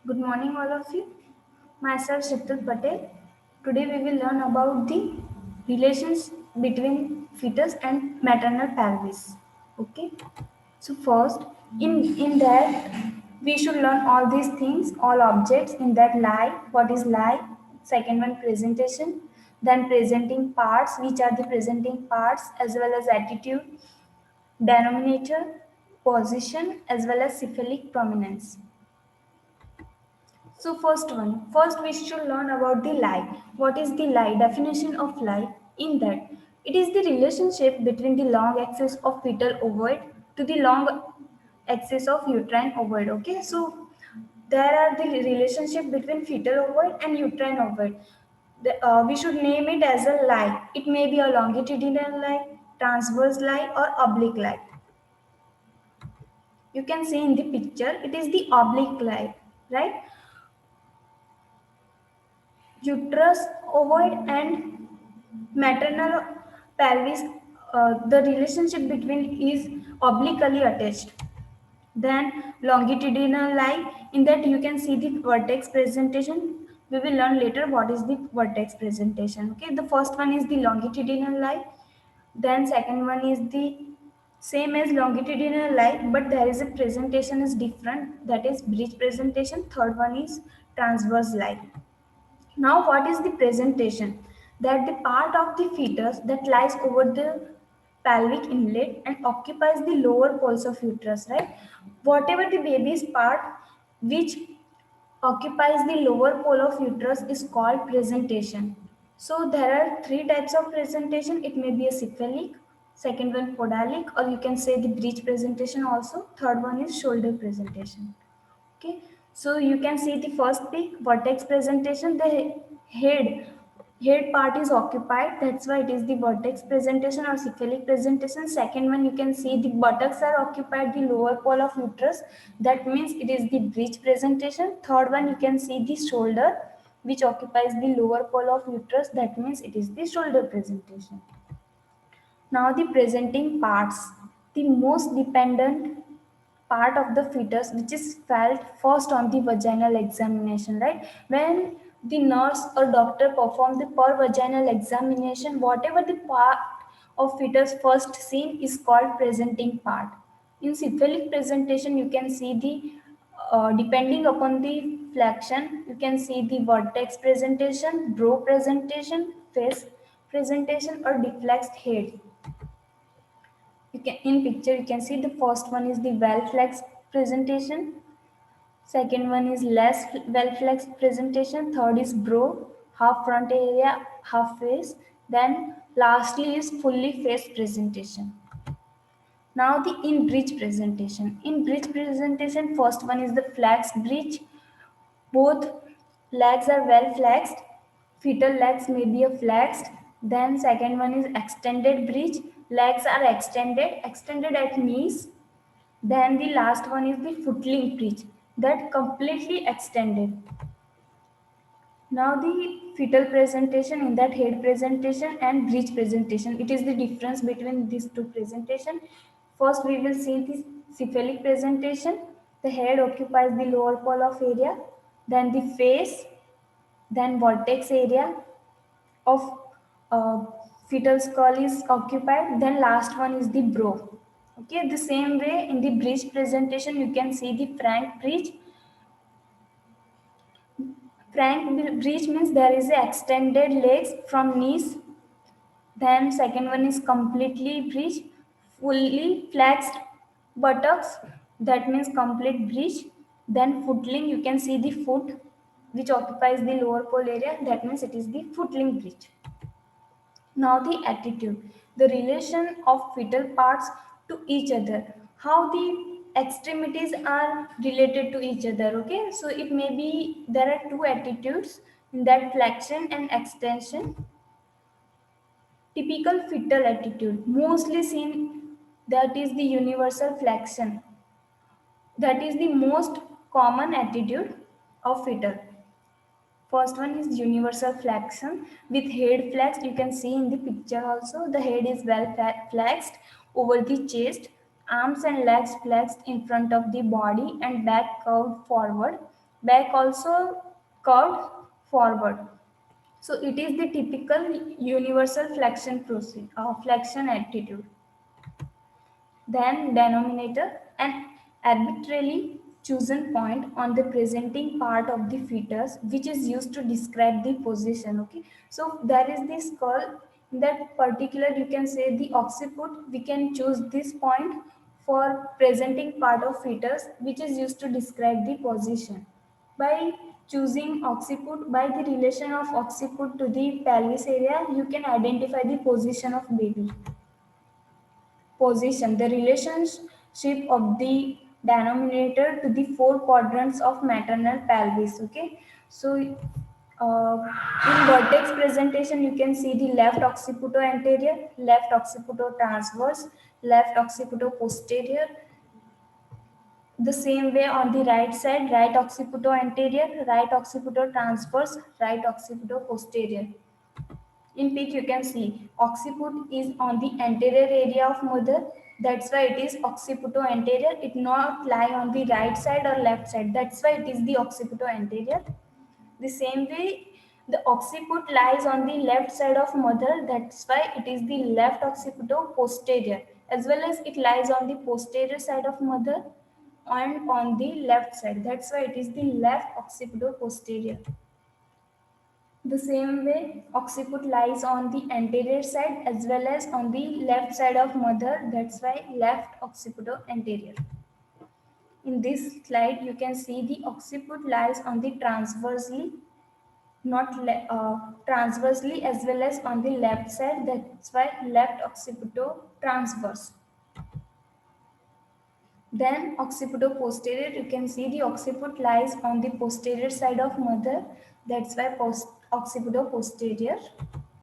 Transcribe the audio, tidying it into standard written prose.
Good morning, all of you. Myself, Shital Patel. Today, we will learn about the relations between fetus and maternal pelvis. Okay. So first, in that we should learn all these things, all objects in that lie. What is lie? Second one, presentation. Then presenting parts. Which are the presenting parts, as well as attitude, denominator, position, as well as cephalic prominence. So first we should learn about the lie. What is the lie? Definition of lie in that it is the relationship between the long axis of fetal ovoid to the long axis of uterine ovoid. Okay, so there are the relationship between fetal ovoid and uterine ovoid. We should name it as a lie. It may be a longitudinal lie, transverse lie, or oblique lie. You can see in the picture it is the oblique lie, right? Uterus ovoid and maternal pelvis, the relationship between is obliquely attached. Then longitudinal lie, in that you can see the vertex presentation. We will learn later what is the vertex presentation. Okay, the first one is the longitudinal lie, then second one is the same as longitudinal lie, but there is a presentation is different, that is bridge presentation. Third one is transverse lie. Now, what is the presentation? That the part of the fetus that lies over the pelvic inlet and occupies the lower poles of uterus, right? Whatever the baby's part which occupies the lower pole of uterus is called presentation. So there are three types of presentation. It may be a cephalic, second one podalic, or you can say the breech presentation also. Third one is shoulder presentation. Okay, so you can see the first peak vertex presentation. The head part is occupied. That's why it is the vertex presentation or cephalic presentation. Second one, you can see the buttocks are occupied, the lower pole of uterus. That means it is the breech presentation. Third one, you can see the shoulder, which occupies the lower pole of uterus. That means it is the shoulder presentation. Now the presenting parts. The most dependent part of the fetus which is felt first on the vaginal examination, right? When the nurse or doctor perform the per vaginal examination, whatever the part of fetus first seen is called presenting part. In cephalic presentation you can see the depending upon the flexion, you can see the vertex presentation, brow presentation, face presentation, or deflexed head. You can in picture you can see the first one is the well flexed presentation, second one is less well flexed presentation, third is brow, half front area, half face, then lastly is fully face presentation. Now the in bridge presentation. In bridge presentation, first one is the flexed bridge. Both legs are well flexed. Fetal legs may be a flexed. Then second one is extended bridge. Legs are extended at knees. Then the last one is the footling bridge, that completely extended. Now the fetal presentation, in that head presentation and bridge presentation. It is the difference between these two presentation. First we will see the cephalic presentation. The head occupies the lower pole of area, then the face, then vertex area of uh, fetal skull is occupied, then last one is the brow. Okay, the same way in the bridge presentation you can see the frank bridge. Frank bridge means there is a extended legs from knees. Then second one is completely bridge, fully flexed buttocks. That means complete bridge. Then footling, you can see the foot which occupies the lower pole area. That means it is the footling bridge. Now the attitude, the relation of fetal parts to each other, how the extremities are related to each other. Okay, so it may be there are two attitudes in that flexion and extension. Typical fetal attitude, mostly seen, that is the universal flexion. That is the most common attitude of fetal. First one is universal flexion with head flexed. You can see in the picture also. The head is well flexed over the chest, arms and legs flexed in front of the body, and back curved forward. Back also curved forward. So it is the typical universal flexion procedure, flexion attitude. Then denominator, an arbitrarily chosen point on the presenting part of the fetus which is used to describe the position. Okay, so there is this curl in that particular, you can say the occiput, we can choose this point for presenting part of fetus which is used to describe the position. By choosing occiput, by the relation of occiput to the pelvis area, you can identify the position of baby. Position, the relationship of the denominator to the four quadrants of maternal pelvis. Okay, so in vertex presentation, you can see the left occiputo anterior, left occiputo transverse, left occiputo posterior. The same way on the right side, right occiputo anterior, right occiputo transverse, right occiputo posterior. In peak, you can see occiput is on the anterior area of mother. That's why it is occiputo anterior. It not lie on the right side or left side. That's why it is the occiputo anterior. The same way, the occiput lies on the left side of mother. That's why it is the left occiputo posterior. As well as it lies on the posterior side of mother and on the left side. That's why it is the left occiputo posterior. The same way, occiput lies on the anterior side as well as on the left side of mother. That's why left occiputo anterior. In this slide, you can see the occiput lies on the transversely, not transversely as well as on the left side. That's why left occiputo transverse. Then occiputo posterior, you can see the occiput lies on the posterior side of mother. That's why occiputo posterior.